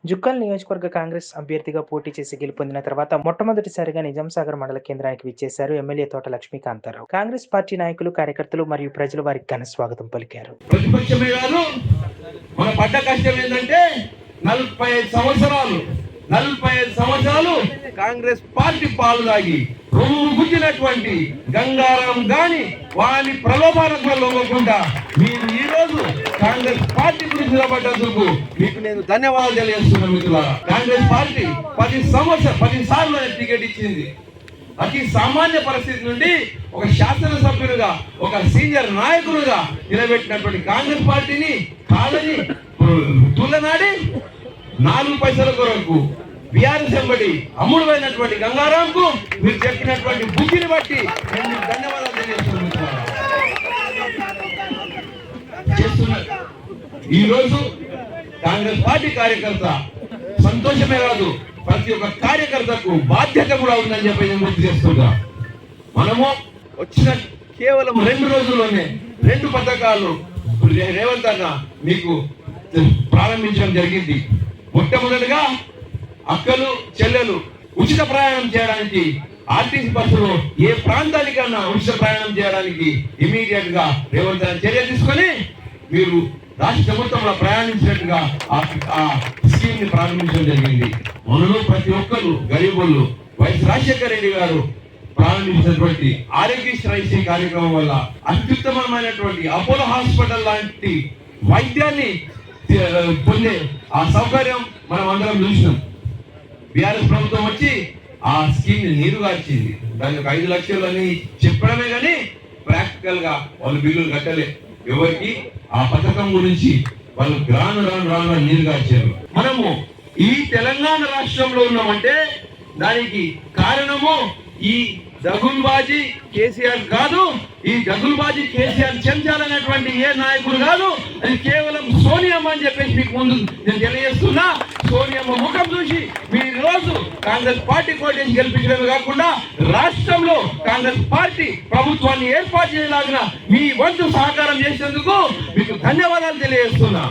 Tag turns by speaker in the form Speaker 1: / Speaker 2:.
Speaker 1: జుక్కల్ నియోజకవర్గ కాంగ్రెస్ అభ్యర్థిగా పోటీ చేసి గెలుపొందిన తర్వాత మొట్టమొదటిసారిగా నిజాంసాగర్ మండల కేంద్రానికి విచ్చేశారు ఎమ్మెల్యే తోట లక్ష్మీకాంతారావు. కాంగ్రెస్ పార్టీ నాయకులు, కార్యకర్తలు మరియు ప్రజలు వారికి ఘన స్వాగతం పలికారు.
Speaker 2: ప్రతిపక్షమే కాదు, మన పడ్డ కష్టం ఏంటంటే 45 సంవత్సరాలు కాంగ్రెస్ పార్టీ పాలు తాగి రొమ్ము గుద్దినటువంటి గంగారాం గాని వాని ప్రలోభాలకు లొంగకుండా మీరు ఈ రోజు కాంగ్రెస్ పార్టీ గురించి నిలబడ్డందుకు మీకు నేను ధన్యవాదాలు తెలియజేస్తున్నాను మిత్రులారా. కాంగ్రెస్ పార్టీ 10 సార్లు టికెట్ ఇచ్చింది. అతి సామాన్య పరిస్థితి నుండి ఒక శాసనసభ్యులుగా, ఒక సీనియర్ నాయకులుగా నిలబెట్టినటువంటి కాంగ్రెస్ పార్టీని కాదని తులనాడి 4 పైసల కొరకు బీఆర్ఎస్ వెంబడి అమ్ముడుపోయినటువంటి గంగారాంకు మీరు చెప్పినటువంటి బుద్ధిని బట్టి నేను మీకు ధన్యవాదాలు తెలియజేస్తున్నాను. ఈ రోజు కాంగ్రెస్ పార్టీ కార్యకర్త సంతోషమే కాదు, ప్రతి ఒక్క కార్యకర్తకు బాధ్యత కూడా ఉందని చెప్పి నేను గుర్తు చేస్తున్నా. మనము వచ్చిన కేవలం 2 రోజుల్లోనే 2 పథకాలు రేవంత్ అన్న మీకు ప్రారంభించడం జరిగింది. మొట్టమొదటిగా అక్కలు చెల్లెలు ఉచిత ప్రయాణం చేయడానికి ఆర్టీసీ బస్సులో ఏ ప్రాంతానికన్నా ఉచిత ప్రయాణం చేయడానికి ఇమీడియట్ గా రేవంత్ అన్న చర్య తీసుకొని మీరు రాష్ట్ర మొత్తంలో ప్రయాణించినట్టుగా ఆ స్కీమ్ ని ప్రారంభించడం జరిగింది. మనలో ప్రతి ఒక్కరు గరీబులు వైఎస్ రాజశేఖర రెడ్డి గారు ప్రారంభించినటువంటి ఆరోగ్యశ్రీ కార్యక్రమం వల్ల అత్యుత్తమమైనటువంటి అపోలో హాస్పిటల్ లాంటి వైద్యాన్ని పొందే ఆ సౌకర్యం మనం అందరం చూసినాం. బీఆర్ఎస్ ప్రభుత్వం వచ్చి ఆ స్కీమ్ ని నీరుగార్చింది. దానికి 5 లక్షలు అని చెప్పడమే కానీ ప్రాక్టికల్ గా వాళ్ళు బిల్లులు కట్టలే. ఎవరికి ఆ పథకం గురించి వాళ్ళు రాను నీరుగార్చారు. మనము ఈ తెలంగాణ రాష్ట్రంలో ఉన్నామంటే దానికి కారణము ఈ దగుల్బాజీ కేసీఆర్ కాదు. ఈ దగుల్బాజీ కేసీఆర్ చెంచాలనేటువంటి ఏ నాయకుడు కాదు. అది కేవలం సోనియమ్మ అని చెప్పేసి మీకు ముందు నేను తెలియజేస్తున్నా. సోనియమ్మ ముఖం చూసి మీరు రోజు కాంగ్రెస్ పార్టీ కోటేసి గెలిపించడమే కాకుండా రాష్ట్రంలో కాంగ్రెస్ పార్టీ ప్రభుత్వాన్ని ఏర్పాటు చేయలాగిన మీ వంతు సహకారం చేసేందుకు మీకు ధన్యవాదాలు తెలియజేస్తున్నా.